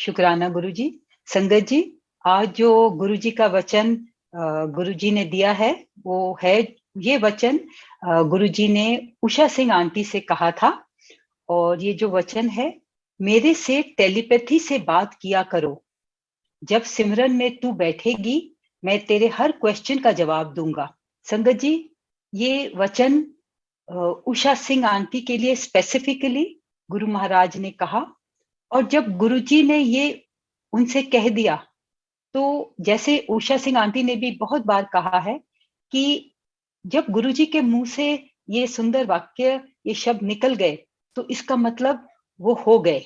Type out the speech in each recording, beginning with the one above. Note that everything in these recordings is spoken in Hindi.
शुक्राना गुरुजी। संगत जी, आज जो गुरुजी का वचन गुरुजी ने दिया है वो है, ये वचन गुरुजी ने उषा सिंह आंटी से कहा था। और ये जो वचन है, मेरे से टेलीपैथी से बात किया करो। जब सिमरन में तू बैठेगी, मैं तेरे हर क्वेश्चन का जवाब दूंगा। संगत जी, ये वचन उषा सिंह आंटी के लिए स्पेसिफिकली गुरु महाराज ने कहा। और जब गुरुजी ने ये उनसे कह दिया, तो जैसे उषा सिंह आंटी ने भी बहुत बार कहा है कि जब गुरुजी के मुंह से ये सुंदर वाक्य, ये शब्द निकल गए, तो इसका मतलब वो हो गए।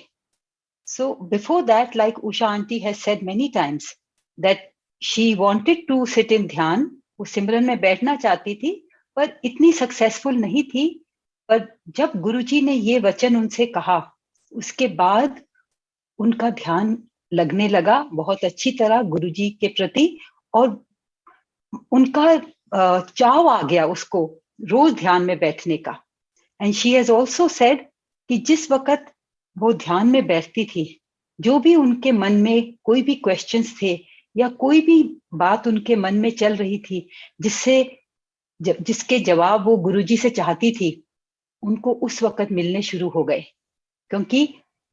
So before that, like Usha aunty has said many times that she wanted to sit in ध्यान, वो सिमरन में बैठना चाहती थी पर इतनी सक्सेसफुल नहीं थी। पर जब गुरुजी ने ये वचन उनसे कहा, उसके बाद उनका ध्यान लगने लगा बहुत अच्छी तरह गुरुजी के प्रति। और उनका चाव आ गया उसको रोज ध्यान में बैठने का। And she has also said कि जिस वक्त वो ध्यान में बैठती थी, जो भी उनके मन में कोई भी क्वेश्चंस थे या कोई भी बात उनके मन में चल रही थी, जिसके जवाब वो गुरुजी से चाहती थी, उनको उस वक्त मिलने शुरू हो गए। क्योंकि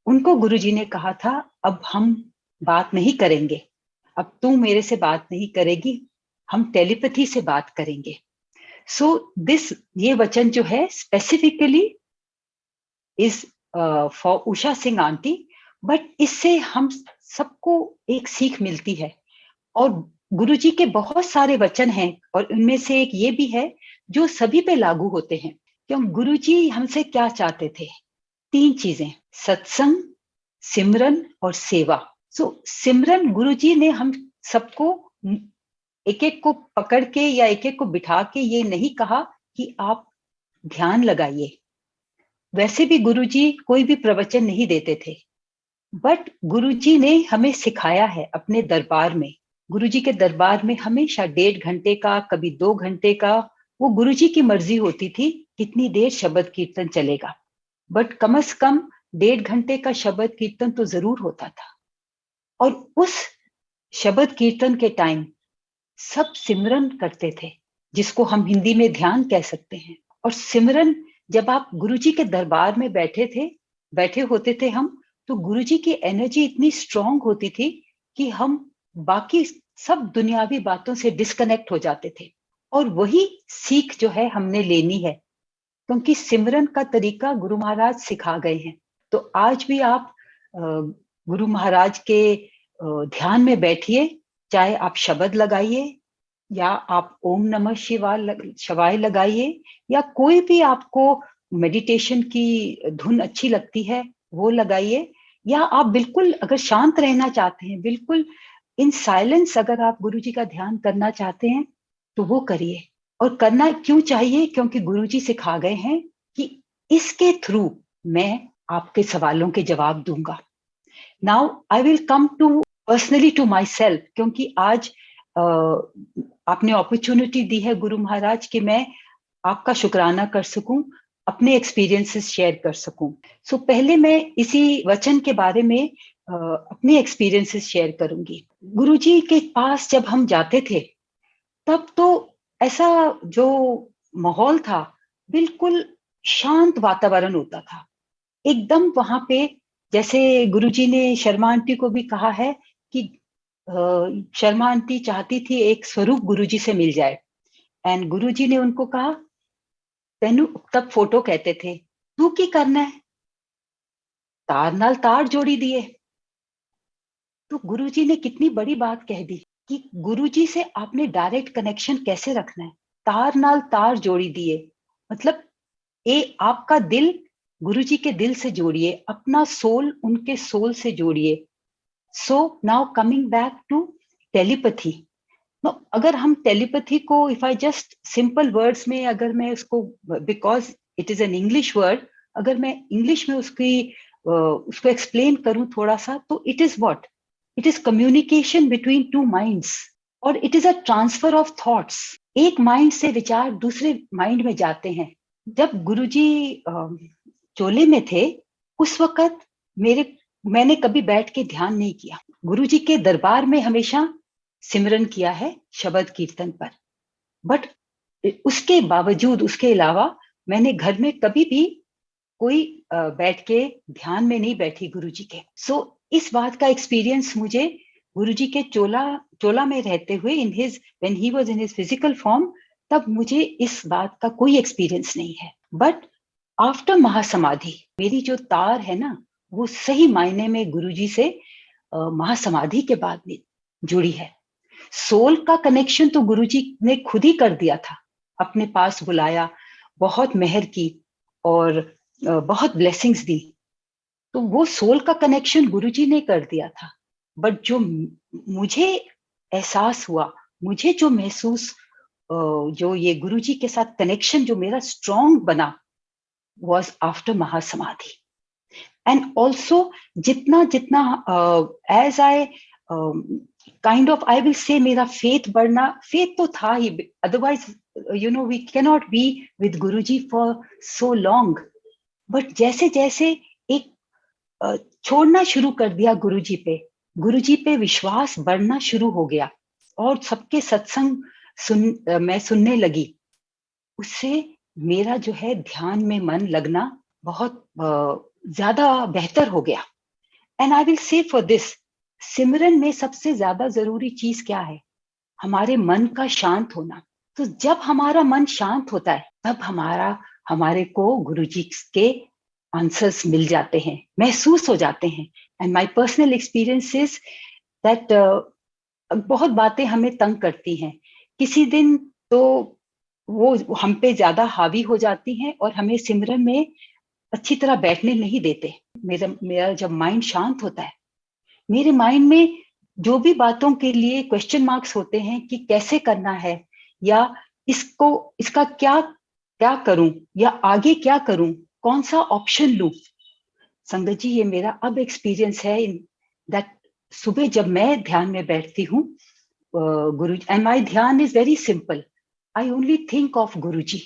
उनको गुरुजी ने कहा था, अब हम बात नहीं करेंगे, अब तू मेरे से बात नहीं करेगी, हम टेलीपैथी से बात करेंगे। सो दिस, ये वचन जो है specifically is for Usha Singh aunty. But इससे हम सबको एक सीख मिलती है। और गुरुजी के बहुत सारे वचन हैं और उनमें से एक ये भी है जो सभी पे लागू होते हैं। क्यों गुरुजी हमसे क्या चाहते थे? 3 चीजें, सत्संग, सिमरन और सेवा। सो सिमरन, गुरुजी ने हम सबको एक एक को पकड़ के या एक एक को बिठा के ये नहीं कहा कि आप ध्यान लगाइए। वैसे भी गुरुजी कोई भी प्रवचन नहीं देते थे, बट गुरुजी ने हमें सिखाया है अपने दरबार में। गुरुजी के दरबार में हमेशा 1.5 घंटे का, कभी 2 घंटे का, वो गुरुजी की मर्जी होती थी कितनी देर शब्द कीर्तन चलेगा, बट कम से कम 1.5 घंटे का शब्द कीर्तन तो जरूर होता था। और उस शब्द कीर्तन के टाइम सब सिमरन करते थे, जिसको हम हिंदी में ध्यान कह सकते हैं। और सिमरन, जब आप गुरुजी के दरबार में बैठे होते थे हम, तो गुरुजी की एनर्जी इतनी स्ट्रांग होती थी कि हम बाकी सब दुनियावी बातों से डिस्कनेक्ट हो जाते थे। और वही सीख जो है हमने लेनी है, क्योंकि सिमरन का तरीका गुरु महाराज सिखा गए हैं। तो आज भी आप गुरु महाराज के ध्यान में बैठिए, चाहे आप शब्द लगाइए या आप ओम नमः शिवाय लगाइए, या कोई भी आपको मेडिटेशन की धुन अच्छी लगती है वो लगाइए, या आप बिल्कुल अगर शांत रहना चाहते हैं, बिल्कुल इन साइलेंस अगर आप गुरुजी का ध्यान करना चाहते हैं तो वो करिए। और करना क्यों चाहिए? क्योंकि गुरुजी सिखा गए हैं कि इसके थ्रू मैं आपके सवालों के जवाब दूंगा। Now I will come to personally to myself, क्योंकि आज आपने अपॉर्चुनिटी दी है गुरु महाराज कि मैं आपका शुक्राना कर सकूं, अपने एक्सपीरियंसेस शेयर कर सकूं। सो पहले मैं इसी वचन के बारे में अपने एक्सपीरियंसेस शेयर करूंगी। गुरुजी के पास जब हम जाते थे, तब तो ऐसा जो माहौल था, बिल्कुल शांत वातावरण होता था एकदम वहां पे। जैसे गुरुजी ने शर्मा आंटी को भी कहा है कि शर्मा आंटी चाहती थी एक स्वरूप गुरुजी से मिल जाए। एंड गुरुजी ने उनको कहा, तेनू, तब फोटो कहते थे, तू की करना है, तार नाल तार जोड़ी दिए। तो गुरुजी ने कितनी बड़ी बात कह दी कि गुरुजी से आपने डायरेक्ट कनेक्शन कैसे रखना है। तार नाल तार जोड़ी दिए मतलब आपका दिल गुरुजी के दिल से जोड़िए, अपना सोल उनके सोल से जोड़िए। So now coming back to telepathy. अगर हम टेलीपैथी को, if I just simple words में, अगर मैं उसको, because it is an English word, अगर मैं इंग्लिश में उसको एक्सप्लेन करूं थोड़ा सा, तो it is what? It is communication between two minds, और it is a transfer of thoughts. एक माइंड से विचार दूसरे माइंड में जाते हैं। जब गुरुजी चोले में थे, उस वक्त मेरे मैंने कभी बैठ के ध्यान नहीं किया। गुरुजी के दरबार में हमेशा सिमरन किया है शब्द कीर्तन पर, बट उसके बावजूद, उसके अलावा मैंने घर में कभी भी कोई बैठ के ध्यान में नहीं बैठी गुरुजी के। सो इस बात का एक्सपीरियंस मुझे गुरुजी के चोला में रहते हुए, in his when he was in his physical form, तब मुझे इस बात का कोई एक्सपीरियंस नहीं है। बट आफ्टर महासमाधि मेरी जो तार है ना, वो सही मायने में गुरुजी से महासमाधि के बाद में जुड़ी है। सोल का कनेक्शन तो गुरुजी ने खुद ही कर दिया था, अपने पास बुलाया, बहुत मेहर की और बहुत ब्लेसिंग्स दी, तो वो सोल का कनेक्शन गुरुजी ने कर दिया था। बट जो मुझे एहसास हुआ, मुझे जो महसूस, जो ये गुरुजी के साथ कनेक्शन जो मेरा स्ट्रॉन्ग बना, was after mahasamadhi. And also जितना जितना as I kind of, I will say, मेरा फेथ बढ़ना, फेथ तो था ही, otherwise you know we can not be with Guruji for so long. But जैसे जैसे एक छोड़ना शुरू कर दिया गुरुजी पे विश्वास बढ़ना शुरू हो गया, और सबके सत्संग मैं सुनने लगी, उससे मेरा जो है ध्यान में मन लगना बहुत ज्यादा बेहतर हो गया। And I will say for this, सिमरन में सबसे ज्यादा जरूरी चीज क्या है? हमारे मन का शांत होना। तो जब हमारा मन शांत होता है, तब हमारे को गुरुजी के आंसर्स मिल जाते हैं, महसूस हो जाते हैं। And my personal experience is that बहुत बातें हमें तंग करती हैं, किसी दिन तो वो हम पे ज्यादा हावी हो जाती हैं और हमें सिमरन में अच्छी तरह बैठने नहीं देते। मेरा जब माइंड शांत होता है, मेरे माइंड में जो भी बातों के लिए क्वेश्चन मार्क्स होते हैं कि कैसे करना है, या इसका क्या क्या करूं, या आगे क्या करूं, कौन सा ऑप्शन लूं। संगत जी, ये मेरा अब एक्सपीरियंस है इन दैट सुबह जब मैं ध्यान में बैठती हूँ, गुरु, एंड माय ध्यान is very simple, I only think of Guruji.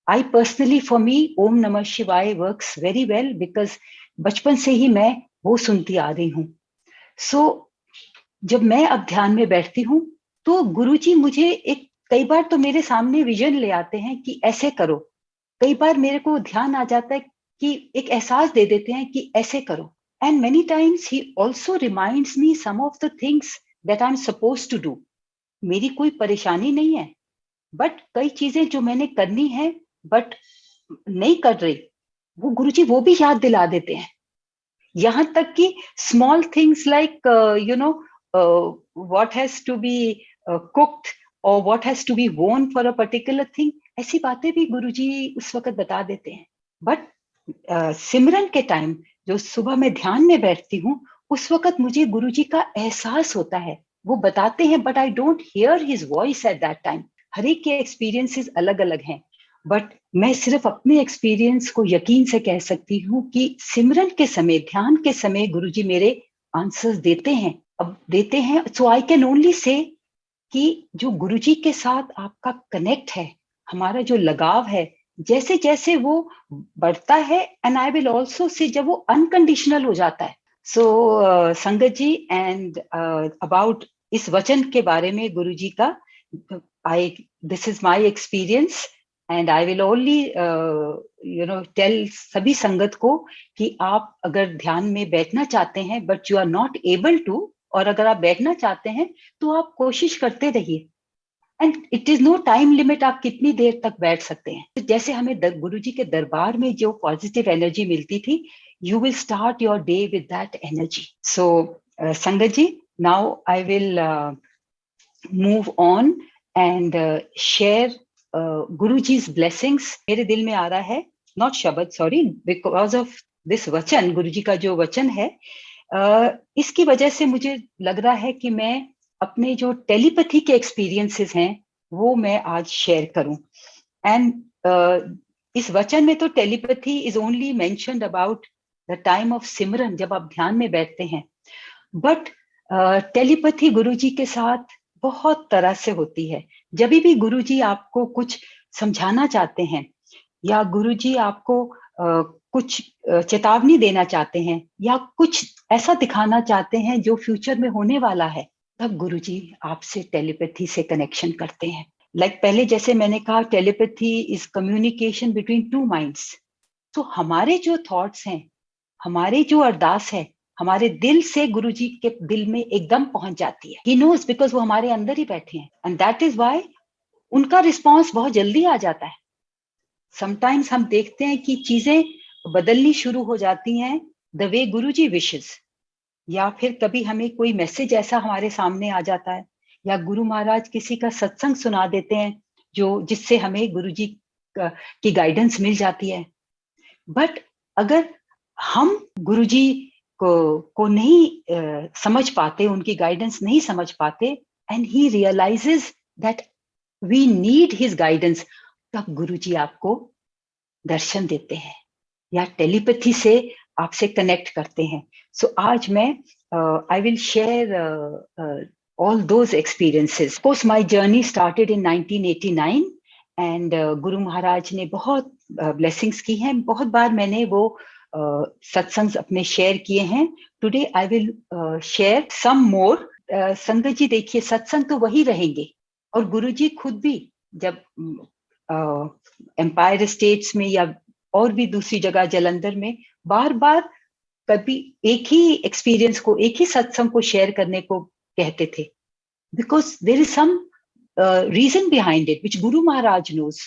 I personally, for me, Om Namah Shivaya works very well because बचपन से ही मैं वो सुनती आ रही हूँ। सो जब मैं अब ध्यान में बैठती हूँ, तो गुरुजी मुझे कई बार तो मेरे सामने विजन ले आते हैं कि ऐसे करो। कई बार मेरे को ध्यान आ जाता है कि एक एहसास दे देते हैं कि ऐसे करो। And many times he also reminds me some of the things that I am suppose to do. मेरी कोई परेशानी नहीं है, बट कई चीजें जो मैंने करनी है बट नहीं कर रही, वो गुरुजी वो भी याद दिला देते हैं। यहाँ तक कि small things like you know what has to be cooked और what has to be worn for a particular thing, ऐसी बातें भी गुरुजी उस वक्त बता देते हैं। बट सिमरन के टाइम, जो सुबह में ध्यान में बैठती हूँ, उस वक्त मुझे गुरुजी का एहसास होता है, वो बताते हैं, but I don't hear his voice at that time. हर एक के एक्सपीरियंसेस अलग अलग हैं, बट मैं सिर्फ अपने एक्सपीरियंस को यकीन से कह सकती हूँ कि सिमरन के समय, ध्यान के समय गुरुजी मेरे आंसर्स देते हैं, अब देते हैं। सो आई कैन ओनली से कि जो गुरुजी के साथ आपका कनेक्ट है, हमारा जो लगाव है, जैसे जैसे वो बढ़ता है, and I will also say जब वो अनकंडीशनल हो जाता है। सो संगत जी, एंड अबाउट इस वचन के बारे में गुरुजी का, this is my experience and I will only tell सभी संगत को कि आप अगर ध्यान में बैठना चाहते हैं but you are not able to, और अगर आप बैठना चाहते हैं तो आप कोशिश करते रहिए। And it is no time limit, आप कितनी देर तक बैठ सकते हैं। जैसे हमें गुरुजी के दरबार में जो पॉजिटिव एनर्जी मिलती थी, you will start your day with that energy. So संगत ji, now I will move on and share गुरुजी's blessings। मेरे दिल में आ रहा है, नॉट शब्द, सॉरी, बिकॉज ऑफ दिस वचन, गुरुजी का जो वचन है, इसकी वजह से मुझे लग रहा है कि मैं अपने जो टेलीपैथी के एक्सपीरियंसेस हैं वो मैं आज शेयर करूं। एंड इस वचन में तो telepathy is only mentioned about the time of simran, जब आप ध्यान में बैठते हैं। बट टेलीपैथी गुरुजी के साथ बहुत तरह से होती है। जब भी गुरुजी आपको कुछ समझाना चाहते हैं, या गुरुजी आपको कुछ चेतावनी देना चाहते हैं या कुछ ऐसा दिखाना चाहते हैं जो फ्यूचर में होने वाला है, तब गुरुजी आपसे टेलीपैथी से कनेक्शन करते हैं। पहले जैसे मैंने कहा, telepathy is communication between two minds. तो हमारे जो थॉट्स हैं, हमारे जो अरदास है, हमारे दिल से गुरुजी के दिल में एकदम पहुंच जाती है। ही नोज, बिकॉज वो हमारे अंदर ही बैठे हैं, एंड दैट इज वाई उनका रिस्पॉन्स बहुत जल्दी आ जाता है। समटाइम्स हम देखते हैं कि चीजें बदलनी शुरू हो जाती हैं द वे गुरुजी विशेस, या फिर कभी हमें कोई मैसेज ऐसा हमारे सामने आ जाता है, या गुरु महाराज किसी का सत्संग सुना देते हैं जो जिससे हमें गुरुजी की गाइडेंस मिल जाती है। बट अगर हम गुरुजी को नहीं समझ पाते, उनकी गाइडेंस नहीं समझ पाते, and he realises that we need his guidance, तब गुरुजी आपको दर्शन देते हैं या टेलीपैथी से आपसे कनेक्ट करते हैं। सो आज मैं आई will share all those experiences. Of course, my journey started in 1989 and Guru Maharaj ने बहुत blessings की हैं। बहुत बार मैंने वो सत्संग अपने शेयर किए हैं। Today I will share some more. Sangat ji देखिए, सत्संग तो वही रहेंगे, और गुरुजी खुद भी जब एम्पायर स्टेट्स में या और भी दूसरी जगह जालंधर में बार बार कभी एक ही एक्सपीरियंस को, एक ही सत्संग को शेयर करने को कहते थे, because there is some reason behind it which Guru Maharaj knows.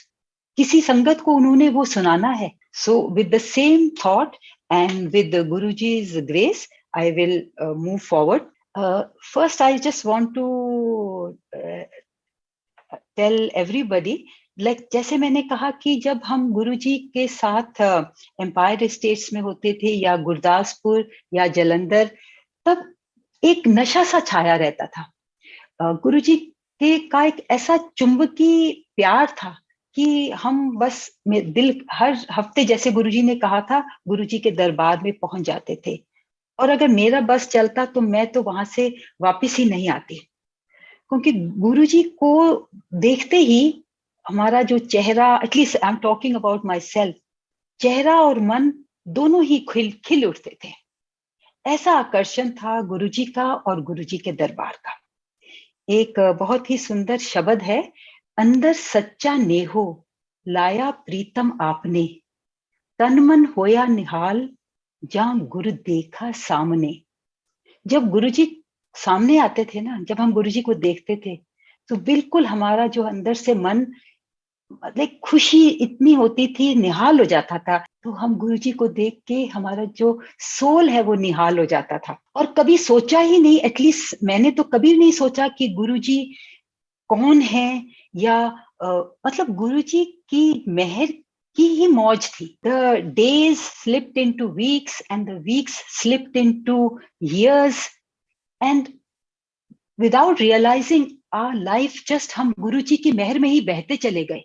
किसी संगत को उन्होंने वो सुनाना है। So with the same thought and with Guruji's grace I will move forward. First I just want to tell everybody, जैसे मैंने कहा कि जब हम गुरुजी के साथ एम्पायर स्टेट्स में होते थे या गुरदासपुर या जालंधर, तब एक नशा सा छाया रहता था। गुरुजी के का एक ऐसा चुंबकी प्यार था कि हम बस दिल हर हफ्ते, जैसे गुरुजी ने कहा था, गुरुजी के दरबार में पहुंच जाते थे, और अगर मेरा बस चलता तो मैं तो वहां से वापस ही नहीं आती, क्योंकि गुरुजी को देखते ही हमारा जो चेहरा, at least I am talking about my self, चेहरा और मन दोनों ही खिल उठते थे। ऐसा आकर्षण था गुरुजी का और गुरुजी के दरबार का। एक बहुत ही सुंदर शब्द है, अंदर सच्चा नेहो लाया प्रीतम आपने, तन मन होया निहाल जहां गुरु देखा सामने। जब गुरुजी सामने आते थे ना, जब हम गुरुजी को देखते थे, तो बिल्कुल हमारा जो अंदर से मन, मतलब खुशी इतनी होती थी, निहाल हो जाता था। तो हम गुरुजी को देख के हमारा जो सोल है वो निहाल हो जाता था। और कभी सोचा ही नहीं, एटलीस्ट मैंने तो कभी नहीं सोचा कि गुरुजी कौन है, या मतलब गुरुजी की मेहर की ही मौज थी। The days slipped into weeks and the weeks slipped into years, and without realizing our life just हम गुरुजी की मेहर में ही बहते चले गए।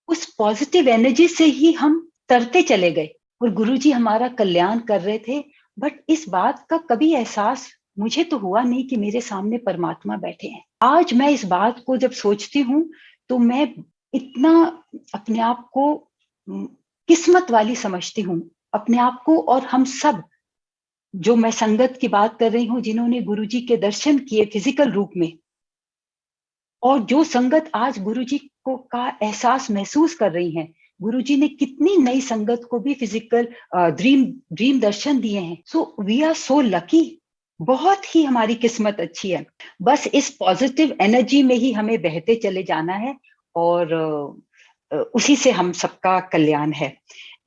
उस पॉजिटिव एनर्जी से ही हम तरते चले गए, और गुरुजी हमारा कल्याण कर रहे थे। बट इस बात का कभी एहसास मुझे तो हुआ नहीं कि मेरे सामने परमात्मा बैठे हैं। आज मैं इस बात को जब सोचती हूँ तो मैं इतना अपने आप को किस्मत वाली समझती हूँ, अपने आप को। और हम सब, जो मैं संगत की बात कर रही हूँ, जिन्होंने गुरुजी के दर्शन किए फिजिकल रूप में, और जो संगत आज गुरुजी को का एहसास महसूस कर रही हैं, गुरुजी ने कितनी नई संगत को भी फिजिकल ड्रीम दर्शन दिए हैं। So we are so lucky. बहुत ही हमारी किस्मत अच्छी है। बस इस पॉजिटिव एनर्जी में ही हमें बहते चले जाना है, और उसी से हम सबका कल्याण है।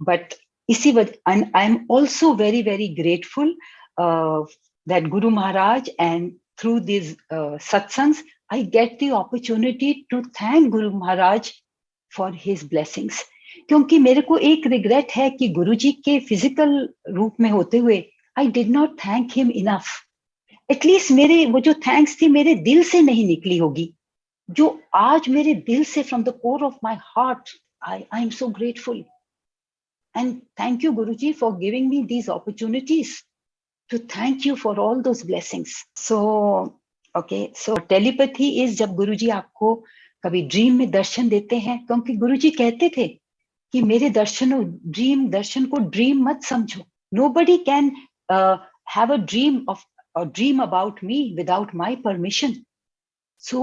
बट इसी वजह, I am also very very grateful that Guru Maharaj, and through this satsangs I get the opportunity to thank Guru Maharaj for his blessings. क्योंकि मेरे को एक रिग्रेट है कि गुरुजी के फिजिकल रूप में होते हुए I did not thank him enough. At least मेरे वो जो थैंक्स थी मेरे दिल से नहीं निकली होगी, जो आज मेरे दिल से, from the core of my heart, I am so grateful. And thank you, Guruji, for giving me these opportunities to thank you for all those blessings. So telepathy is जब गुरुजी आपको कभी ड्रीम में दर्शन देते हैं, क्योंकि गुरुजी कहते थे कि मेरे दर्शन को ड्रीम मत समझो. Nobody can have a dream about me without my permission. So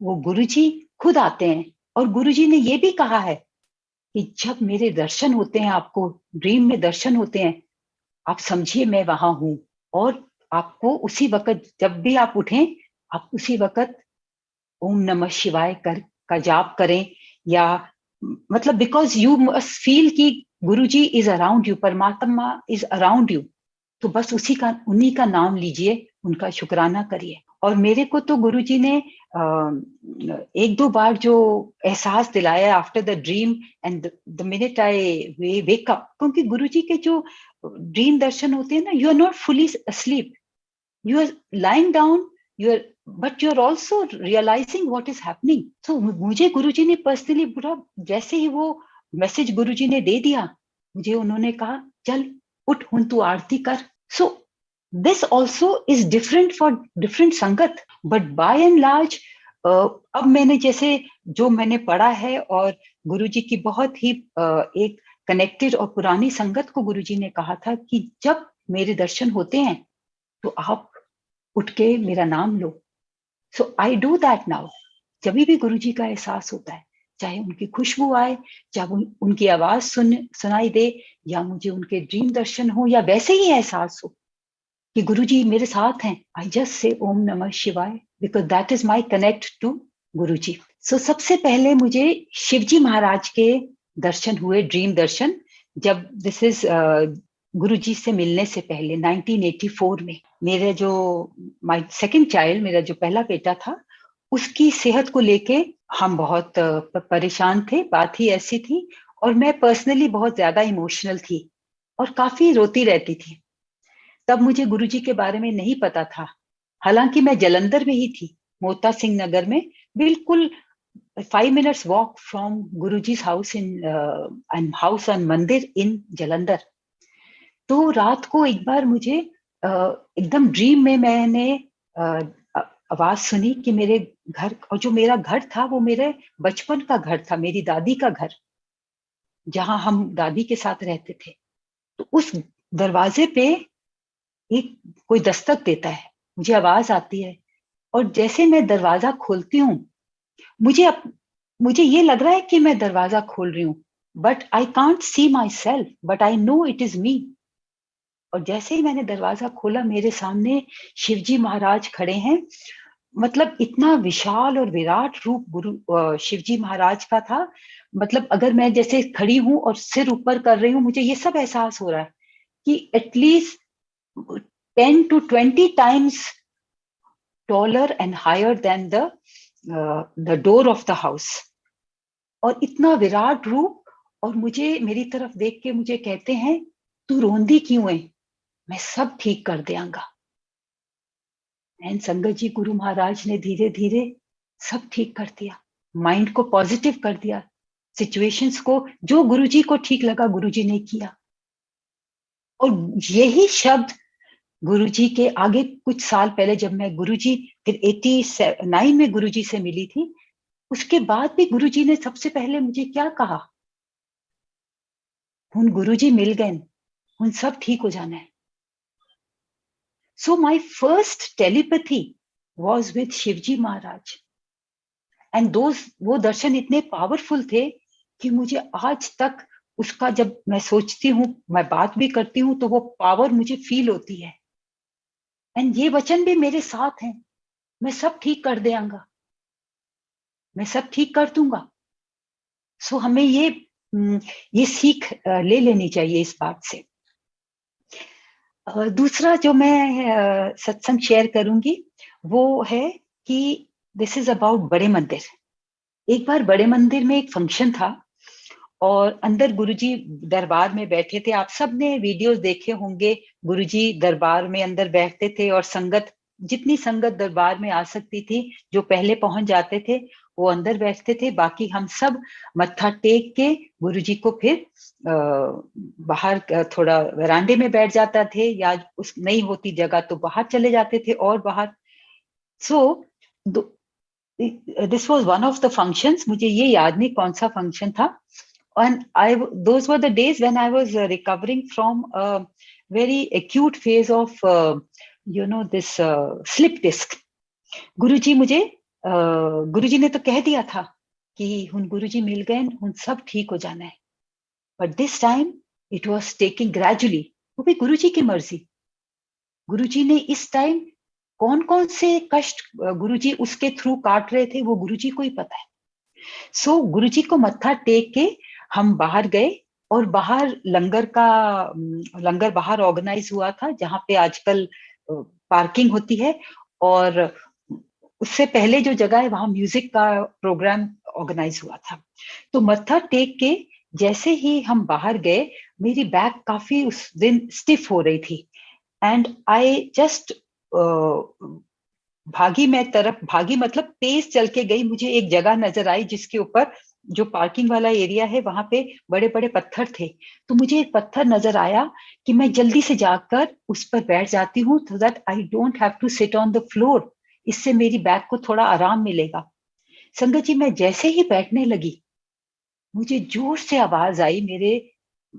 वो गुरुजी खुद आते हैं और गुरुजी ने ये भी कहा है कि जब मेरे दर्शन होते हैं, आपको ड्रीम में दर्शन होते हैं, आप समझिए मैं वहां हूं, और आपको उसी वक्त जब भी आप उठें, आप उसी वक्त ओम नमः शिवाय का जाप करें, या मतलब बिकॉज यू मस्ट फील कि गुरुजी इज अराउंड यू, परमात्मा इज अराउंड यू. तो बस उन्हीं का नाम लीजिए, उनका शुक्राना करिए. और मेरे को तो गुरुजी ने एक दो बार जो एहसास दिलाया after the dream and the minute I wake up, क्योंकि गुरुजी के जो ड्रीम दर्शन होते हैं ना, you are not fully asleep, you are lying down, you are but you are also realizing what is happening. So मुझे गुरुजी ने पर्सनली पूरा, जैसे ही वो मैसेज गुरुजी ने दे दिया, मुझे उन्होंने कहा चल उठ, हुन तू आरती कर. So this also is different for different संगत, बट बाय एंड लार्ज अब मैंने जैसे जो मैंने पढ़ा है, और गुरुजी की बहुत ही एक कनेक्टेड और पुरानी संगत को गुरुजी ने कहा था कि जब मेरे दर्शन होते हैं तो आप उठ के मेरा नाम लो. सो आई डू दैट नाउ. जब भी गुरुजी का एहसास होता है, चाहे उनकी खुशबू आए, चाहे उनकी आवाज सुनाई दे, या मुझे उनके ड्रीम दर्शन हो, या वैसे ही एहसास हो कि गुरुजी मेरे साथ हैं, आई जस्ट से ओम नमः शिवाय, because that is my connect to Guruji. So सबसे पहले मुझे शिवजी महाराज के दर्शन हुए, ड्रीम दर्शन, जब दिस इज गुरुजी से मिलने से पहले 1984 में. मेरे जो माय सेकंड चाइल्ड, मेरा जो पहला बेटा था, उसकी सेहत को लेके हम बहुत परेशान थे. बात ही ऐसी थी, और मैं पर्सनली बहुत ज्यादा इमोशनल थी और काफी रोती रहती थी. तब मुझे गुरुजी के बारे में नहीं पता था. हालांकि मैं जलंधर में ही थी, मोता सिंह नगर में, बिल्कुल 5 minutes walk from Guruji's house in house on मंदिर इन जलंधर. तो रात को एक बार मुझे एकदम ड्रीम में मैंने आवाज सुनी कि मेरे घर, और जो मेरा घर था वो मेरे बचपन का घर था, मेरी दादी का घर, जहां हम दादी के साथ रहते थे. तो उस दरवाजे पे एक कोई दस्तक देता है, मुझे आवाज आती है, और जैसे मैं दरवाजा खोलती हूँ, मुझे ये लग रहा है कि मैं दरवाजा खोल रही हूँ, but I can't see myself, but I no it is me. और जैसे ही मैंने दरवाजा खोला, मेरे सामने शिवजी महाराज खड़े हैं. मतलब इतना विशाल और विराट रूप गुरु शिवजी महाराज का था. मतलब अगर मैं जैसे खड़ी हूं और सिर ऊपर कर रही हूँ, मुझे ये सब एहसास हो रहा है कि at least 10 to 20 times taller and higher than the door of the house. और इतना विराट रूप, और मुझे मेरी तरफ देख के मुझे कहते हैं तू रोंदी क्यों है, मैं सब ठीक कर देंगा. एंड संगत जी, गुरु महाराज ने धीरे धीरे सब ठीक कर दिया, माइंड को पॉजिटिव कर दिया, सिचुएशंस को जो गुरुजी को ठीक लगा गुरुजी ने किया. और यही शब्द गुरुजी के आगे कुछ साल पहले, जब मैं गुरुजी फिर 89 में गुरुजी से मिली थी, उसके बाद भी गुरुजी ने सबसे पहले मुझे क्या कहा, हुन गुरुजी मिल गए, हुन सब ठीक हो जाना है. So my first telepathy was with Shivji Maharaj, and वो दर्शन इतने पावरफुल थे कि मुझे आज तक उसका, जब मैं सोचती हूँ, मैं बात भी करती हूँ, तो वो पावर मुझे फील होती है. एंड ये वचन भी मेरे साथ हैं, मैं सब ठीक कर देंगा, मैं सब ठीक कर दूंगा. सो हमें ये सीख ले लेनी चाहिए इस बात से. दूसरा जो मैं सत्संग शेयर करूंगी वो है कि दिस इज अबाउट बड़े मंदिर. एक बार बड़े मंदिर में एक फंक्शन था, और अंदर गुरुजी दरबार में बैठे थे. आप सब ने वीडियोस देखे होंगे, गुरुजी दरबार में अंदर बैठते थे, और जितनी संगत दरबार में आ सकती थी, जो पहले पहुंच जाते थे वो अंदर बैठते थे. बाकी हम सब मत्था टेक के गुरुजी को फिर बाहर थोड़ा वरांडे में बैठ जाता थे, या उस नहीं होती जगह तो बाहर चले जाते थे और बाहर. So this was one of the functions, मुझे ये याद नहीं कौन सा फंक्शन था. And those were the days when I was recovering from a very acute phase of this slip disc. गुरुजी मुझे गुरुजी ने तो कह दिया था कि हुन गुरुजी मिल गए, हुन सब ठीक हो जाना है, but this time it was taking gradually. वो भी गुरुजी की मर्जी। गुरुजी ने इस टाइम कौन कौन से कष्ट गुरुजी उसके थ्रू काट रहे थे, वो गुरुजी को ही पता है। सो गुरुजी को मत्था टेक के हम बाहर गए, और बाहर लंगर बाहर ऑर्गेनाइज हुआ था, जहां पे आजकल पार्किंग होती है, और उससे पहले जो जगह है वहां म्यूजिक का प्रोग्राम ऑर्गेनाइज हुआ था। तो मत्था टेक के जैसे ही हम बाहर गए, मेरी बैक काफी उस दिन स्टिफ हो रही थी, एंड आई जस्ट भागी मतलब तेज चल के गई। मुझे एक जगह नजर आई जिसके ऊपर जो पार्किंग वाला एरिया है वहां पे बड़े बड़े पत्थर थे। तो मुझे एक पत्थर नजर आया कि मैं जल्दी से जाकर उस पर बैठ जाती हूँ, so that I don't have to sit on the floor. इससे मेरी बैक को थोड़ा आराम मिलेगा। संगत जी, मैं जैसे ही बैठने लगी, मुझे जोर से आवाज आई,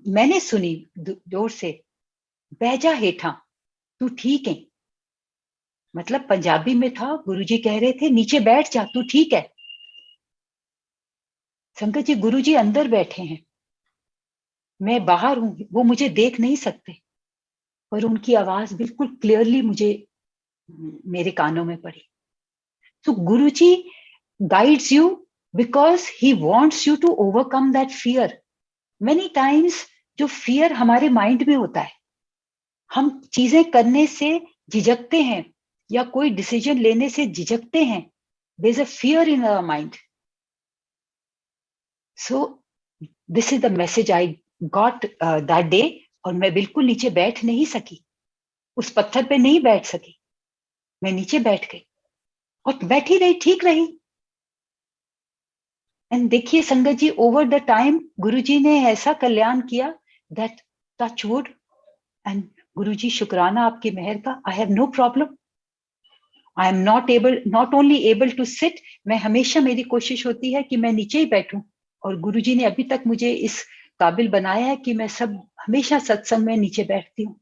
मैंने सुनी जोर से, बैजा हेठा, तू ठीक है। मतलब पंजाबी में था, गुरुजी कह रहे थे नीचे बैठ जा, तू ठीक है। संगत जी, गुरुजी अंदर बैठे हैं, मैं बाहर हूं, वो मुझे देख नहीं सकते, पर उनकी आवाज बिल्कुल क्लियरली मेरे कानों में पड़ी। तो Guruji guides you because he wants you to overcome that fear. Many times जो फियर हमारे माइंड में होता है, हम चीजें करने से झिझकते हैं या कोई डिसीजन लेने से झिझकते हैं। There is a fear in our mind. So this is the message I got that day. और मैं बिल्कुल नीचे बैठ नहीं सकी, उस पत्थर पे नहीं बैठ सकी। मैं नीचे बैठ गई और बैठी रही, ठीक रही। एंड देखिए संगत जी, ओवर द टाइम गुरुजी ने ऐसा कल्याण किया that touch wood, and Guruji शुक्राना आपकी मेहर का, I have no problem. I am not only able to sit, मैं हमेशा, मेरी कोशिश होती है कि मैं नीचे ही बैठूं, और गुरुजी ने अभी तक मुझे इस काबिल बनाया है कि मैं हमेशा सत्संग में नीचे बैठती हूँ।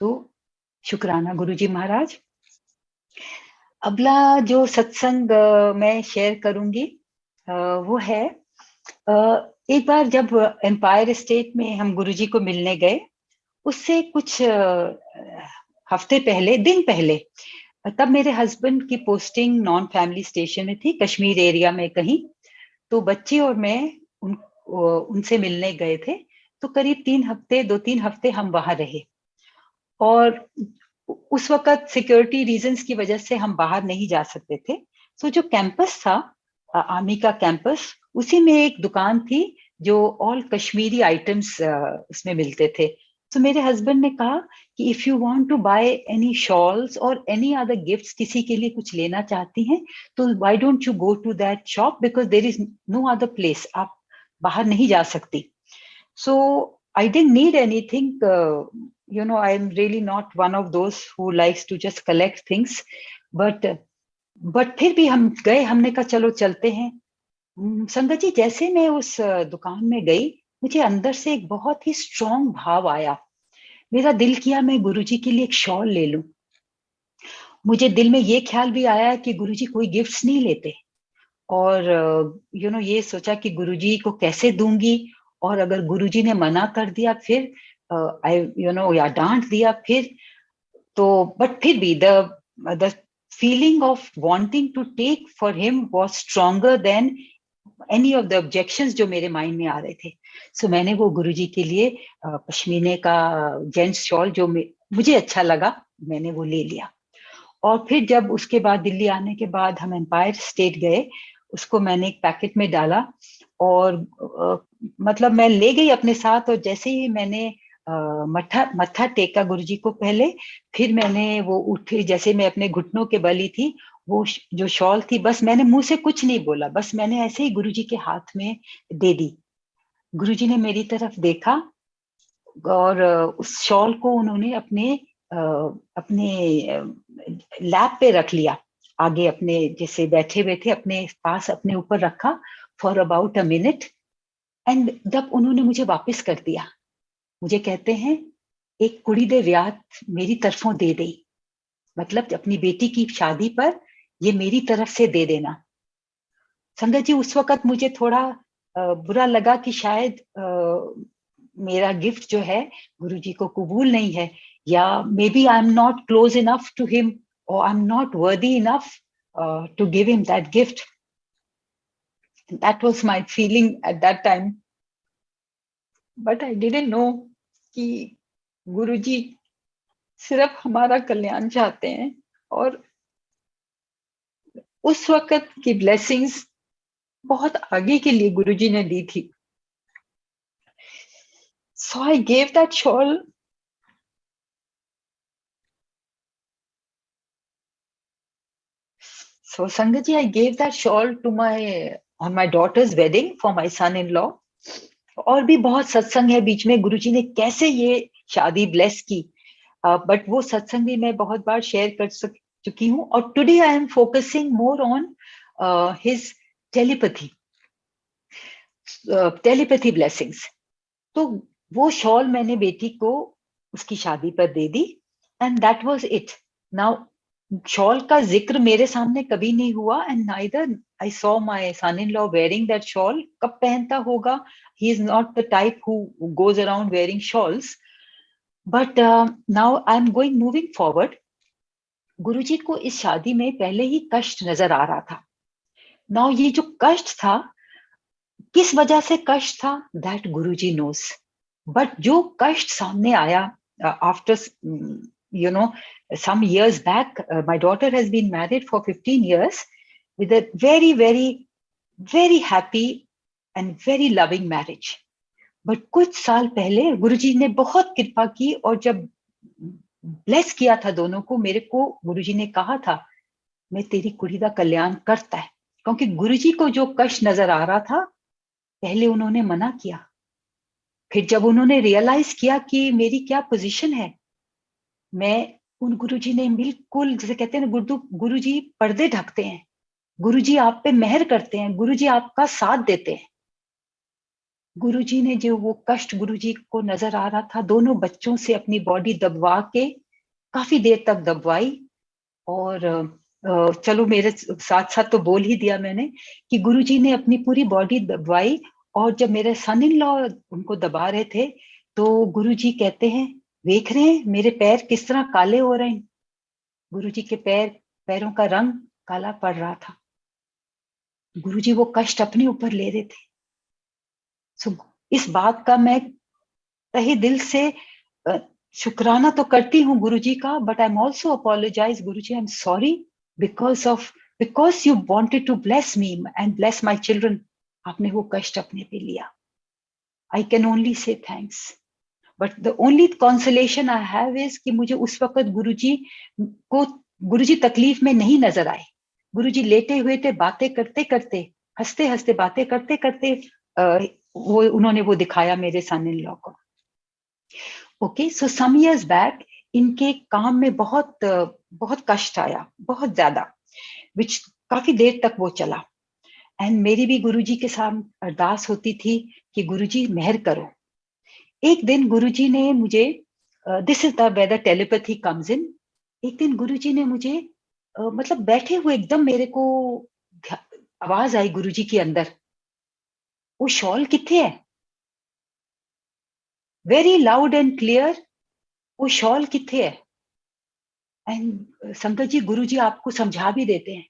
तो शुक्राना गुरुजी महाराज। अगला जो सत्संग मैं शेयर करूंगी वो है, एक बार जब एम्पायर स्टेट में हम गुरुजी को मिलने गए, उससे कुछ दिन पहले, तब मेरे हस्बैंड की पोस्टिंग नॉन फैमिली स्टेशन में थी, कश्मीर एरिया में कहीं। तो बच्चे और मैं उनसे मिलने गए थे। तो करीब 2-3 हफ्ते हम वहां रहे, और उस वक्त सिक्योरिटी रीजंस की वजह से हम बाहर नहीं जा सकते थे। तो जो कैंपस था, आर्मी का कैंपस, उसी में एक दुकान थी जो ऑल कश्मीरी आइटम्स उसमें मिलते थे। तो मेरे हस्बैंड ने कहा कि if you want to buy any shawls और एनी अदर गिफ्ट्स, किसी के लिए कुछ लेना चाहती हैं, तो why don't you go to that shop, because there is no other place, आप बाहर नहीं जा सकती। So I didn't need anything. I'm really not one of those who likes to just collect things. But फिर भी हम गए, हमने कहा चलो चलते हैं। संगत जी, जैसे मैं उस दुकान में गई, मुझे अंदर से एक बहुत ही स्ट्रॉन्ग भाव आया। मेरा दिल किया मैं गुरुजी के लिए एक शॉल ले लूं। मुझे दिल में ये ख्याल भी आया कि गुरुजी कोई गिफ्ट्स नहीं लेते, और ये सोचा कि गुरुजी को कैसे दूंगी, और अगर गुरुजी ने मना कर दिया फिर, या डांट दिया फिर, तो बट फिर भी the feeling of wanting to take for him was stronger than any of the objections जो मेरे माइंड में आ रहे थे। सो मैंने वो गुरुजी के लिए पश्मीने का जेंट्स शॉल जो मुझे अच्छा लगा, मैंने वो ले लिया। और फिर जब उसके बाद दिल्ली आने के बाद हम एम्पायर स्टेट गए, उसको मैंने एक पैकेट में डाला, और मतलब मैं ले गई अपने साथ। और जैसे ही मैंने मत्था टेका गुरुजी को पहले, फिर मैंने वो उठी, जैसे मैं अपने घुटनों के बल ही थी, वो जो शॉल थी, बस मैंने मुंह से कुछ नहीं बोला, बस मैंने ऐसे ही गुरुजी के हाथ में दे दी। गुरुजी ने मेरी तरफ देखा, और उस शॉल को उन्होंने अपने लैप पे रख लिया, आगे अपने जैसे बैठे हुए थे अपने पास, अपने ऊपर रखा for about a minute. And जब उन्होंने मुझे वापस कर दिया, मुझे कहते हैं एक कुड़ी दे व्याह मेरी तरफों दे दी, मतलब अपनी बेटी की शादी पर ये मेरी तरफ से दे देना। संगत जी, उस वक्त मुझे थोड़ा बुरा लगा कि शायद मेरा गिफ्ट जो है गुरुजी को कबूल नहीं है, या maybe I am not close enough to him, और I am not worthy enough to give him that gift. That was my feeling at that time. But I didn't know कि गुरुजी सिर्फ हमारा कल्याण चाहते हैं, और उस वक्त की ब्लेसिंग्स बहुत आगे के लिए गुरुजी ने दी थी. So I gave that shawl. So Sangat ji, I gave that shawl to on my daughter's wedding for my son-in-law. और भी बहुत सत्संग है बीच में, गुरुजी ने कैसे ये शादी ब्लेस की, बट वो सत्संग भी मैं बहुत बार शेयर कर चुकी हूँ. और today I am focusing more on his telepathy blessings. तो वो शॉल मैंने बेटी को उसकी शादी पर दे दी, and that was it. Now shawl का जिक्र मेरे सामने कभी नहीं हुआ, and neither I saw my son in law wearing that shawl. कब पहनता होगा, he is not the type who goes around wearing shawls. But now I am moving forward. Guruji को इस शादी में पहले ही कष्ट नजर आ रहा था. नाउ ये जो कष्ट था, किस वजह से कष्ट था, दैट गुरुजी नोस. बट जो कष्ट सामने आया after some years back, my daughter has been married for 15 years with a very, very, very happy and very loving marriage. But कुछ साल पहले गुरुजी ने बहुत कृपा की, और जब ब्लेस किया था दोनों को, मेरे को गुरुजी ने कहा था मैं तेरी कुड़ी का कल्याण करता है. क्योंकि गुरुजी को जो कष्ट नजर आ रहा था, पहले उन्होंने मना किया. फिर जब उन्होंने रियलाइज किया कि मेरी क्या पोजीशन है, मैं उन गुरुजी ने बिल्कुल, जैसे कहते हैं ना, गुरुजी पर्दे ढकते हैं, गुरुजी आप पे मेहर करते हैं, गुरुजी आपका साथ देते हैं. गुरुजी ने जो वो कष्ट गुरुजी को नजर आ रहा था, दोनों बच्चों से अपनी बॉडी दबवा के काफी देर तक दबवाई. और चलो मेरे साथ साथ तो बोल ही दिया मैंने कि गुरुजी ने अपनी पूरी बॉडी दबाई. और जब मेरे सन इन लॉ उनको दबा रहे थे, तो गुरुजी कहते हैं देख रहे हैं मेरे पैर किस तरह काले हो रहे हैं. गुरुजी के पैरों का रंग काला पड़ रहा था. गुरुजी वो कष्ट अपने ऊपर ले रहे थे. सो इस बात का मैं तहे दिल से शुक्राना तो करती हूँ गुरुजी का, but I am also apologise. Guruji, I am sorry because you wanted to bless me and bless my children. आपने वो कष्ट अपने पे लिया. I can only say thanks. But the only consolation I have is कि मुझे उस वक्त गुरुजी तकलीफ में नहीं नजर आए. गुरुजी लेटे हुए थे, बातें करते करते, हंसते हंसते, बातें करते करते वो उन्होंने वो दिखाया मेरे सन इन लॉ को. ओके, सो सम इयर्स बैक इनके काम में बहुत बहुत कष्ट आया, बहुत ज्यादा, विच काफी देर तक वो चला. एंड मेरी भी गुरुजी के साथ अरदास होती थी कि गुरुजी मेहर करो. एक दिन गुरुजी ने मुझे, this is the where the telepathy comes in. एक दिन गुरुजी ने मुझे मतलब बैठे हुए एकदम मेरे को आवाज आई गुरुजी के अंदर, वो शॉल किथे है, वेरी लाउड एंड क्लियर, वो शॉल किथे है. एंड संगत जी, गुरुजी आपको समझा भी देते हैं.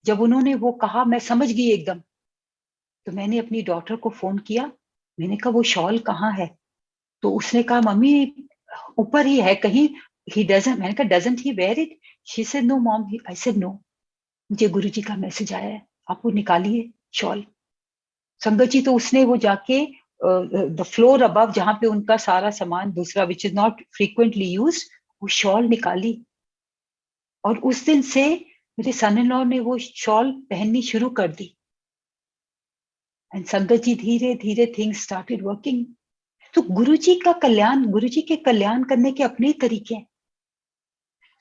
जब उन्होंने वो कहा, मैं समझ गई एकदम. तो मैंने अपनी डॉटर को फोन किया, मैंने कहा वो शॉल कहाँ है. तो उसने कहा मम्मी ऊपर ही है कहीं. ही डजंट, मैंने कहा doesn't he wear it. She said no mom. I said no, मुझे गुरुजी का मैसेज आया है, आप वो निकालिए शॉल. संगत जी, तो उसने वो जाके द फ्लोर अबव, जहां पे उनका सारा सामान दूसरा which is not frequently use, वो शॉल निकाली. और उस दिन से मेरे सन इन लॉ ने वो शॉल पहननी शुरू कर दी. एंड संगत जी, धीरे धीरे थिंग्स स्टार्टेड वर्किंग. तो गुरुजी का कल्याण, गुरुजी के कल्याण करने के अपने तरीके हैं.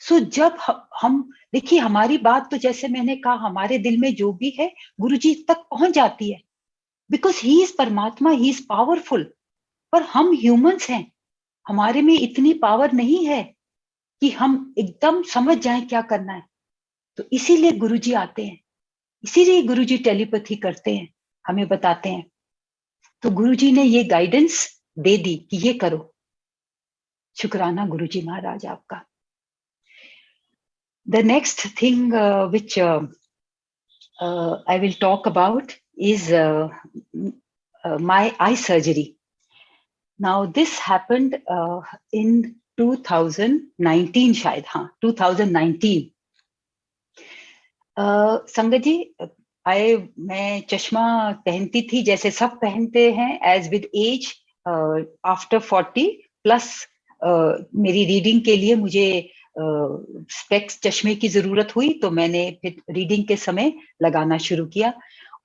सो जब हम देखिए, हमारी बात तो जैसे मैंने कहा, हमारे दिल में जो भी है गुरुजी तक पहुंच जाती है. बिकॉज ही इज परमात्मा, ही इज पावरफुल। पर हम ह्यूमंस हैं, हमारे में इतनी पावर नहीं है कि हम एकदम समझ जाएं क्या करना है। तो इसीलिए गुरुजी आते हैं, इसीलिए गुरुजी टेलीपैथी करते हैं, हमें बताते हैं। तो गुरुजी ने ये गाइडेंस दे दी कि ये करो। शुक्राना गुरुजी महाराज आपका। The next thing which I will talk about is my eye surgery. Now this happened in 2019 शायद, हाँ 2019। संगत जी, मैं चश्मा पहनती थी जैसे सब पहनते हैं, age with age after 40 plus मेरी रीडिंग के लिए मुझे स्पेक्स चश्मे की जरूरत हुई, तो मैंने फिर रीडिंग के समय लगाना शुरू किया।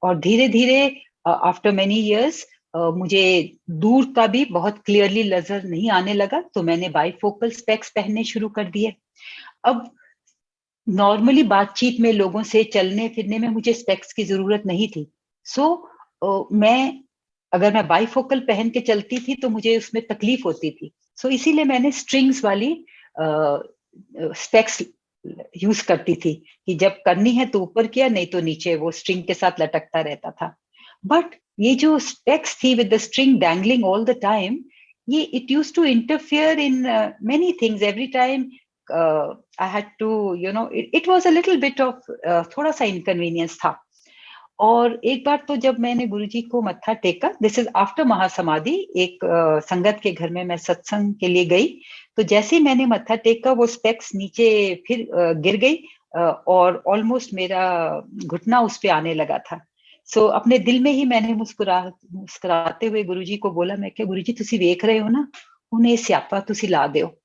और धीरे धीरे आफ्टर मेनी इयर्स मुझे दूर का भी बहुत क्लियरली नजर नहीं आने लगा, तो मैंने बाइफोकल स्पेक्स पहनने शुरू कर दिए। अब नॉर्मली बातचीत में लोगों से चलने फिरने में मुझे स्पेक्स की जरूरत नहीं थी। सो अगर मैं बाइफोकल पहन के चलती थी तो मुझे उसमें तकलीफ होती थी। सो इसीलिए मैंने स्ट्रिंग्स वाली स्पेक्स यूज करती थी कि जब करनी है तो ऊपर किया, नहीं तो नीचे वो स्ट्रिंग के साथ लटकता रहता था। बट ये जो स्पेक्स थी with the string dangling all the time, ये it use to interfere in many things every time. I had to, it was a little bit of थोड़ा सा इनकन्वीनियंस था। और एक बार तो जब मैंने गुरुजी को मत्था टेका, दिस इज आफ्टर महासमाधि, एक संगत के घर में मैं सत्संग के लिए गई, तो जैसे ही मैंने मत्था टेका वो स्पेक्स नीचे फिर गिर गई और ऑलमोस्ट मेरा घुटना उस पे आने लगा था। सो अपने दिल में ही मैंने मुस्कुराते हुए गुरुजी को बोला, मैं क्या गुरुजी तुसी देख रहे हो ना, उन्हें स्यापा तुसी ला दो।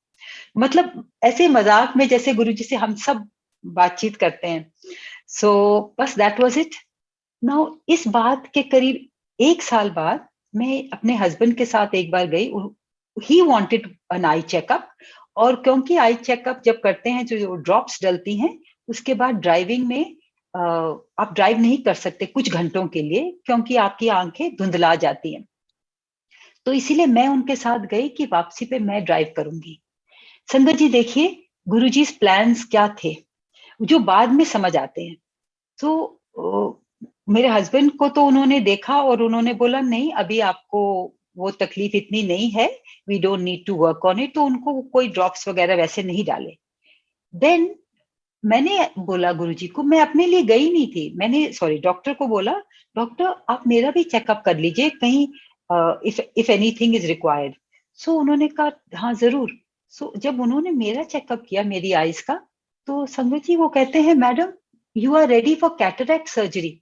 मतलब ऐसे मजाक में जैसे गुरुजी से हम सब बातचीत करते हैं। सो बस दैट वाज इट। नाउ इस बात के करीब 1 साल बाद मैं अपने हस्बैंड के साथ एक बार गई। He wanted an eye checkup, और क्योंकि आई चेकअप जब करते हैं जो ड्रॉप्स डलती हैं, उसके बाद ड्राइविंग में आप ड्राइव नहीं कर सकते कुछ घंटों के लिए, क्योंकि आपकी आंखें धुंधला जाती हैं। तो इसीलिए मैं उनके साथ गई कि वापसी पे मैं ड्राइव करूंगी। संगत जी देखिए, गुरुजी प्लान्स क्या थे जो बाद में समझ आते हैं। तो मेरे हस्बैंड को तो उन्होंने देखा और उन्होंने बोला नहीं अभी आपको वो तकलीफ इतनी नहीं है, we don't need to work on it, तो उनको कोई ड्रॉप्स वगैरह वैसे नहीं डाले। देन मैंने बोला गुरुजी को, मैं अपने लिए गई नहीं थी, मैंने डॉक्टर को बोला, डॉक्टर आप मेरा भी चेकअप कर लीजिए कहीं इफ एनीथिंग इज रिक्वायर्ड। सो उन्होंने कहा हाँ जरूर। सो जब उन्होंने मेरा चेकअप किया मेरी आईज का, तो संगत जी वो कहते हैं madam you are ready for cataract surgery.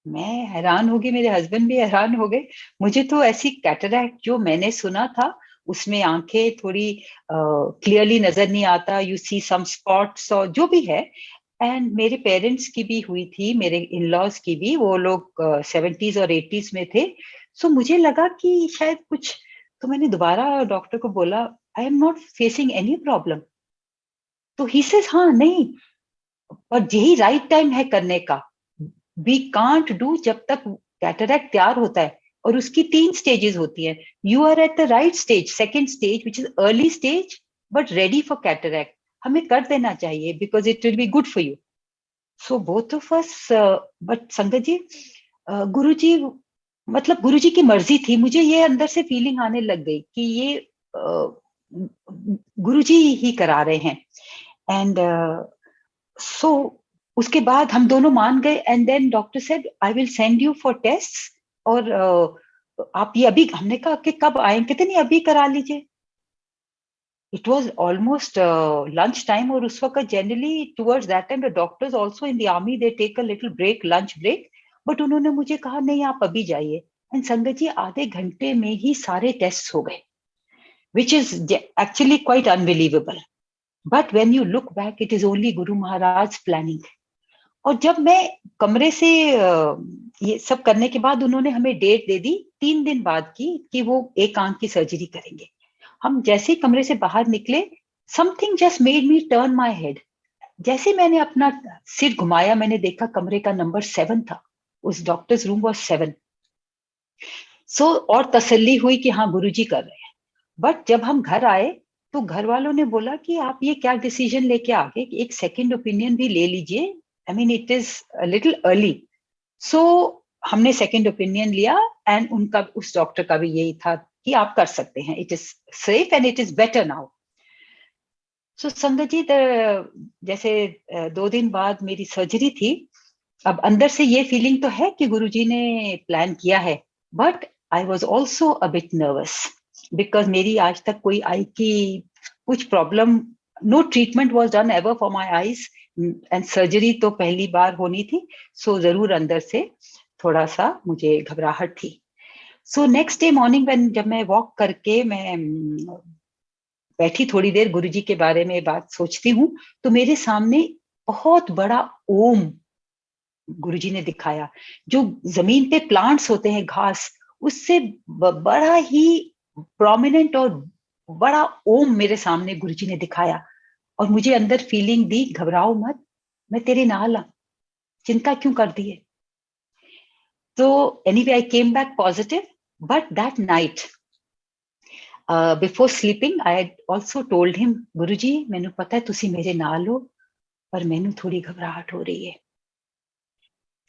मैं हैरान हो गई, मेरे हस्बैंड भी हैरान हो गए। मुझे तो ऐसी कैटरैक्ट जो मैंने सुना था उसमें आंखें थोड़ी क्लियरली नजर नहीं आता, यू सी सम स्पॉट्स और जो भी है। एंड मेरे पेरेंट्स की भी हुई थी, मेरे इन लॉज की भी, वो लोग 70s और 80s में थे। सो मुझे लगा कि शायद कुछ, तो मैंने दोबारा डॉक्टर को बोला आई am not facing any problem. तो ही सेज हाँ नहीं, पर यही राइट टाइम है करने का। वी कांट डू जब तक कैटरैक्ट तैयार होता है, और उसकी 3 स्टेजेस होती है। You are at the right stage, second stage which is early stage but ready for cataract. हमें कर देना चाहिए because it will be good for you. So both of us, but संगत जी गुरुजी, मतलब गुरुजी की मर्जी थी, मुझे ये अंदर से फीलिंग आने लग गई कि ये गुरुजी ही करा रहे हैं। एंड सो उसके बाद हम दोनों मान गए। And then doctor said I will send you for test, और आप ये अभी, हमने कहा कि कब आए, कहते नहीं अभी करा लीजिए। It was almost lunch time, और उस वक्त generally towards that time the doctors also in the army they take a little break, lunch break. But उन्होंने मुझे कहा नहीं आप अभी जाइए। एंड संगत जी आधे घंटे में ही सारे टेस्ट हो गए, which is actually quite unbelievable. But when you look back it is only Guru Maharaj planning. और जब मैं कमरे से ये सब करने के बाद उन्होंने हमें डेट दे दी 3 दिन बाद की कि वो एक आंख की सर्जरी करेंगे। हम जैसे ही कमरे से बाहर निकले, something just made me turn my head. जैसे मैंने अपना सिर घुमाया, मैंने देखा कमरे का नंबर 7 था, उस डॉक्टर्स रूम वॉज 7। और तसल्ली हुई कि हाँ गुरुजी कर रहे हैं। बट जब हम घर आए तो घर वालों ने बोला कि आप ये क्या डिसीजन लेके आ गए, एक सेकंड ओपिनियन भी ले लीजिए, I mean it is little early. So हमने सेकंड ओपिनियन लिया एंड उनका, उस डॉक्टर का भी यही था कि आप कर सकते हैं, it is safe and it is better now. So संगत जी, जैसे 2 दिन बाद मेरी सर्जरी थी। अब अंदर से ये फीलिंग तो है कि गुरुजी ने प्लान किया है, but I was also a bit nervous because मेरी आज तक कोई आई की कुछ problem, no treatment was done ever for my eyes and surgery तो पहली बार होनी थी। सो जरूर अंदर से थोड़ा सा मुझे घबराहट थी। सो नेक्स्ट डे मॉर्निंग जब मैं वॉक करके मैं बैठी थोड़ी देर गुरुजी के बारे में बात सोचती हूँ, तो मेरे सामने बहुत बड़ा ओम गुरुजी ने दिखाया। जो जमीन पे प्लांट्स होते हैं, घास, उससे बड़ा ही प्रोमिनेंट और बड़ा ओम मेरे सामने गुरुजी ने दिखाया। और मुझे अंदर फीलिंग दी, घबराओ मत, मैं तेरे नाल हूं, चिंता क्यों कर दी है। तो anyway I came back positive, but that night before sleeping I also told him, Guruji मैनू पता है तुसी मेरे नाल हो, पर मैनू थोड़ी घबराहट हो रही है।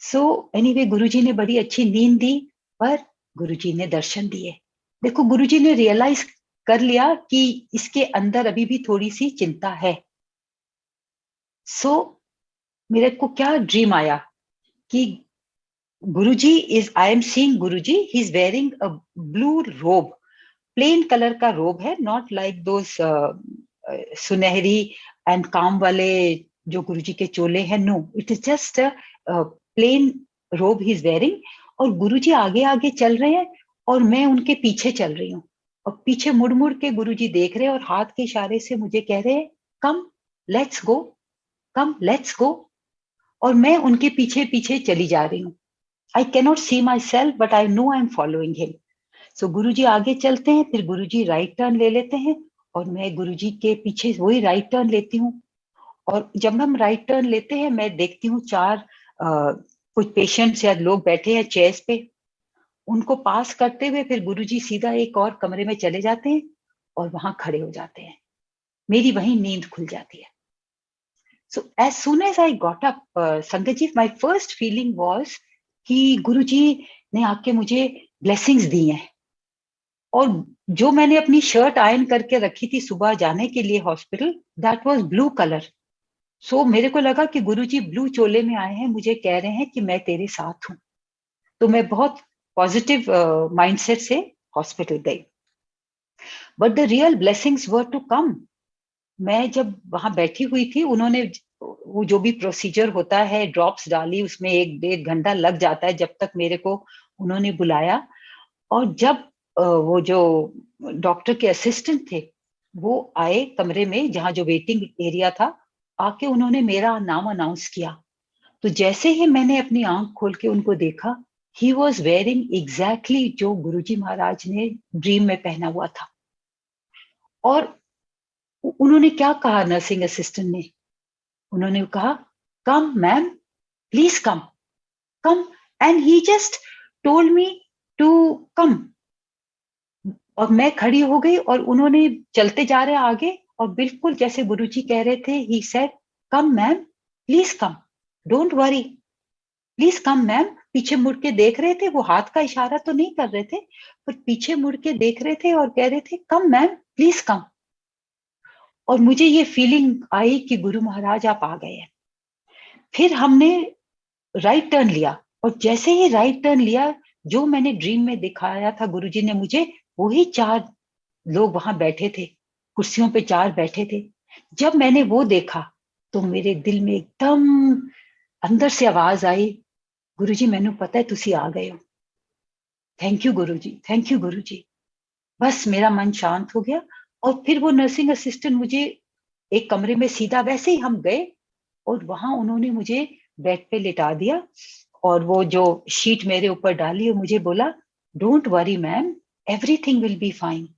सो एनीवे गुरुजी ने बड़ी अच्छी नींद दी, पर गुरुजी ने दर्शन दिए। देखो गुरुजी ने रियलाइज कर लिया कि इसके अंदर अभी भी थोड़ी सी चिंता है। सो मेरे को क्या ड्रीम आया कि Guruji is, I am seeing Guruji, he is wearing a blue robe, plain colour का रोब है, नॉट लाइक दो सुनहरी एंड काम वाले जो गुरुजी के चोले हैं, no, it is just plain robe he is wearing. और गुरुजी आगे आगे चल रहे हैं और मैं उनके पीछे चल रही हूँ, और पीछे मुड़ मुड़ के गुरुजी देख रहे हैं और हाथ के इशारे से मुझे कह रहे हैं, come let's go, come let's go. और मैं उनके पीछे पीछे चली जा रही हूँ। I cannot see myself but I know I am following him. So Guruji आगे चलते हैं, फिर गुरुजी राइट टर्न ले लेते हैं और मैं गुरुजी के पीछे वही राइट टर्न लेती हूँ। और जब हम राइट टर्न लेते हैं, मैं देखती हूँ कुछ पेशेंट्स या लोग बैठे हैं चेयर्स पे, उनको पास करते हुए फिर गुरुजी सीधा एक और कमरे में चले जाते हैं और वहां खड़े हो जाते हैं। मेरी वहीं नींद खुल जाती है। So as soon as I got up, संगत जी, माई फर्स्ट फीलिंग वॉज कि गुरुजी ने आके मुझे ब्लेसिंग्स दी हैं। और जो मैंने अपनी शर्ट आयन करके रखी थी सुबह जाने के लिए hospital, that was blue colour. So मेरे को लगा कि गुरुजी ब्लू चोले में आए हैं, मुझे कह रहे हैं कि मैं तेरे साथ हूं। तो मैं बहुत पॉजिटिव माइंडसेट से हॉस्पिटल गई। But the real blessings were to come. मैं जब वहां बैठी हुई थी, उन्होंने वो जो भी प्रोसीजर होता है, ड्रॉप्स डाली, उसमें 1-1.5 घंटा लग जाता है जब तक मेरे को उन्होंने बुलाया। और जब वो जो डॉक्टर के असिस्टेंट थे वो आए कमरे में जहां जो वेटिंग एरिया था, आके उन्होंने मेरा नाम अनाउंस किया। तो जैसे ही मैंने अपनी आंख खोल के उनको देखा, ही वॉज वेयरिंग एग्जैक्टली जो गुरुजी महाराज ने ड्रीम में पहना हुआ था। और उन्होंने क्या कहा, नर्सिंग असिस्टेंट ने, उन्होंने कहा, come ma'am, please come, come. And he just told me to come. और मैं खड़ी हो गई और उन्होंने चलते जा रहे आगे, और बिल्कुल जैसे गुरुजी कह रहे थे, he said, come ma'am, please come, don't worry, please come ma'am. पीछे मुड़ के देख रहे थे, वो हाथ का इशारा तो नहीं कर रहे थे, पर पीछे मुड़ के देख रहे थे और कह रहे थे, कम मैम, प्लीज कम। और मुझे ये फीलिंग आई कि गुरु महाराज आप आ गए हैं। फिर हमने राइट टर्न लिया, और जैसे ही राइट टर्न लिया, जो मैंने ड्रीम में दिखाया था गुरुजी ने मुझे, वही 4 लोग वहां बैठे थे, कुर्सियों पे 4 बैठे थे। जब मैंने वो देखा तो मेरे दिल में एकदम अंदर से आवाज आई, गुरुजी मैनू पता है तुसी आ गए हो, thank you Guruji, thank you Guruji. बस मेरा मन शांत हो गया। और फिर वो नर्सिंग असिस्टेंट मुझे एक कमरे में सीधा, वैसे ही हम गए और वहां उन्होंने मुझे बेड पे लिटा दिया और वो जो शीट मेरे ऊपर डाली और मुझे बोला, don't worry ma'am, everything will be fine.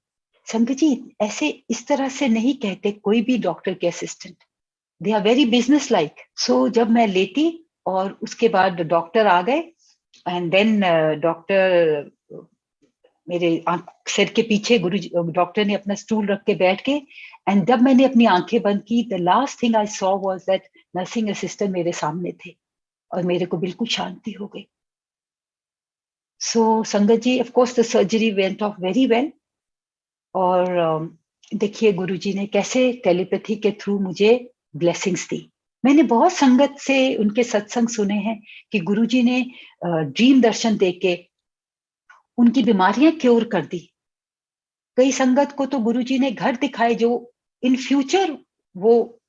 संगत जी, ऐसे इस तरह से नहीं कहते कोई भी डॉक्टर के assistant, they are very business like. So जब मैं लेटी और उसके बाद डॉक्टर आ गए, एंड देन डॉक्टर मेरे सिर के पीछे गुरुजी डॉक्टर ने अपना स्टूल रख के बैठ के, एंड जब मैंने अपनी आंखें बंद की, the last thing I saw was that nursing assistant मेरे सामने थे और मेरे को बिल्कुल शांति हो गई। सो संगत जी, of course the surgery went off very well. और देखिए गुरुजी ने कैसे टेलीपैथी के थ्रू मुझे ब्लेसिंग्स दी। मैंने बहुत संगत से उनके सत्संग सुने हैं कि गुरुजी ने ड्रीम दर्शन देके उनकी बीमारियां क्योर कर दी। कई संगत को तो गुरुजी ने घर दिखाए जो इन फ्यूचर वो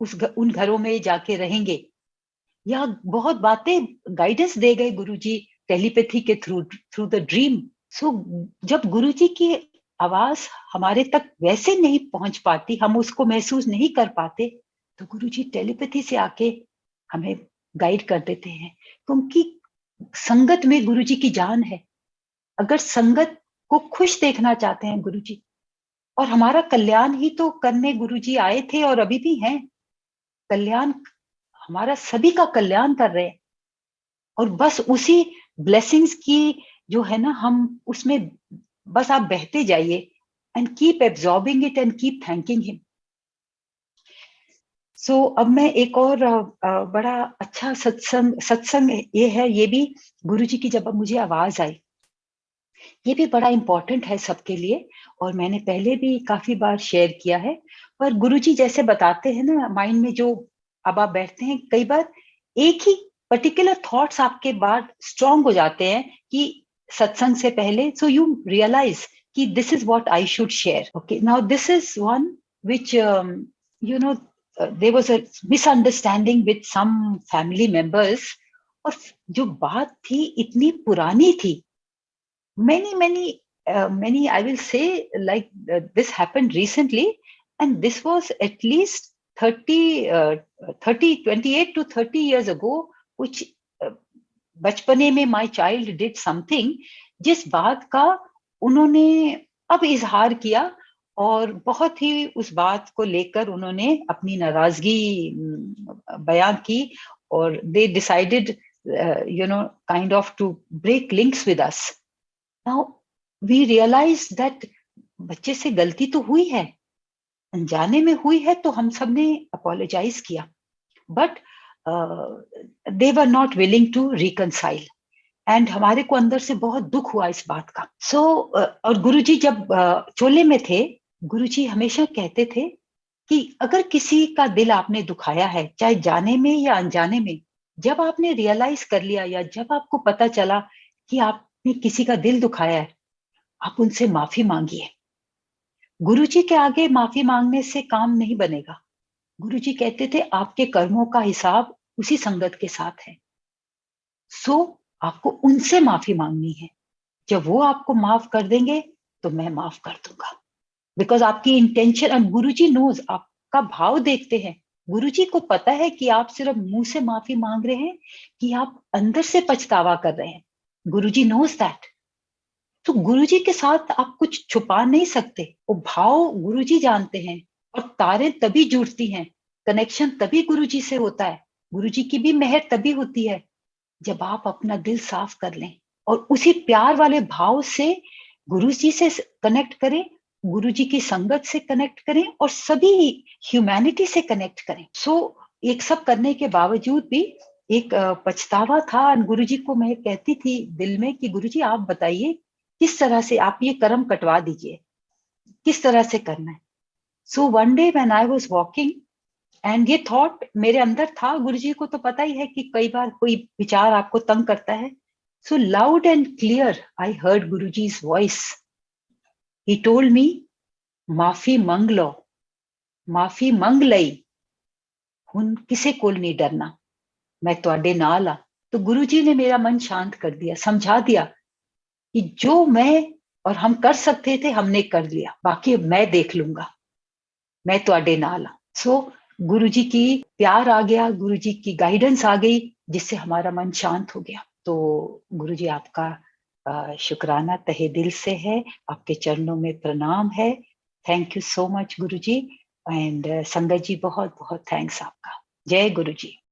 उन घरों में जाके रहेंगे, या बहुत बातें गाइडेंस दे गए गुरुजी टेलीपैथी के थ्रू द ड्रीम। सो जब गुरुजी की आवाज हमारे तक वैसे नहीं पहुंच पाती, हम उसको महसूस नहीं कर पाते, तो गुरुजी टेलीपैथी से आके हमें गाइड कर देते हैं, क्योंकि संगत में गुरुजी की जान है। अगर संगत को खुश देखना चाहते हैं गुरुजी, और हमारा कल्याण ही तो करने गुरुजी आए थे और अभी भी हैं, कल्याण, हमारा सभी का कल्याण कर रहे हैं, और बस उसी ब्लेसिंग्स की जो है ना, हम उसमें बस आप बहते जाइए and keep absorbing it and keep thanking him. So अब मैं एक और बड़ा अच्छा सत्संग ये है, ये भी गुरुजी की जब मुझे आवाज आई, ये भी बड़ा इंपॉर्टेंट है सबके लिए, और मैंने पहले भी काफी बार शेयर किया है। पर गुरुजी जैसे बताते हैं ना, माइंड में जो अब आप बैठते हैं, कई बार एक ही पर्टिकुलर थॉट्स आपके बाद स्ट्रांग हो जाते हैं कि सत्संग से पहले, सो यू रियलाइज कि this is what I should share. Okay, now this is one which you know there was a misunderstanding with some family members, और जो बात थी इतनी पुरानी थी, many I will say, like this happened recently, and this was at least 28 to 30 years ago, which बचपने में my child did something, जिस बात का उन्होंने अब इजहार किया, और बहुत ही उस बात को लेकर उन्होंने अपनी नाराजगी बयां की, और they decided kind of to break links with us. Now we realize that बच्चे से गलती तो हुई है, अनजाने में हुई है, तो हम सब ने अपोलोजाइज किया, but they were not willing to reconcile, and हमारे को अंदर से बहुत दुख हुआ इस बात का। और गुरुजी जब चोले में थे, गुरुजी हमेशा कहते थे कि अगर किसी का दिल आपने दुखाया है, चाहे जाने में या अनजाने में, जब आपने रियलाइज कर लिया या जब आपको पता चला कि आपने किसी का दिल दुखाया है, आप उनसे माफी मांगिए। गुरुजी के आगे माफी मांगने से काम नहीं बनेगा। गुरुजी कहते थे आपके कर्मों का हिसाब उसी संगत के साथ है, सो आपको उनसे माफी मांगनी है। जब वो आपको माफ कर देंगे तो मैं माफ कर दूंगा, बिकॉज आपकी इंटेंशन, और गुरुजी नोज, आपका भाव देखते हैं। गुरुजी को पता है कि आप सिर्फ मुंह से माफी मांग रहे हैं कि आप अंदर से पछतावा कर रहे हैं। गुरुजी नोज दैट। तो गुरुजी के साथ आप कुछ छुपा नहीं सकते, वो भाव गुरुजी जानते हैं, और तारे तभी जुड़ती हैं, कनेक्शन तभी गुरुजी से होता है, गुरुजी की भी मेहर तभी होती है जब आप अपना दिल साफ कर लें और उसी प्यार वाले भाव से गुरुजी से कनेक्ट करें, गुरुजी की संगत से कनेक्ट करें, और सभी ह्यूमैनिटी से कनेक्ट करें। एक सब करने के बावजूद भी एक पछतावा था, और गुरुजी को मैं कहती थी दिल में कि गुरुजी आप बताइए किस तरह से आप ये कर्म कटवा दीजिए, किस तरह से करना है। So one day when I was walking, and ये थॉट मेरे अंदर था, गुरुजी को तो पता ही है कि कई बार कोई विचार आपको तंग करता है। सो loud and clear I heard Guruji's voice. He told me, माफी मंग लो, माफी मंग लई, हुन किसे कोल नहीं डरना, मैं तुहाडे नाल आ। तो गुरुजी ने मेरा मन शांत कर दिया, समझा दिया कि जो मैं और हम कर सकते थे हमने कर लिया, बाकी मैं देख लूंगा, मैं तुहाडे नाल आ। सो गुरुजी की प्यार आ गया, गुरुजी की गाइडेंस आ गई, जिससे हमारा मन शांत हो गया। तो गुरुजी आपका शुक्राना तहे दिल से है, आपके चरणों में प्रणाम है। Thank you so much Guruji, and संगत जी बहुत बहुत थैंक्स आपका। जय गुरुजी।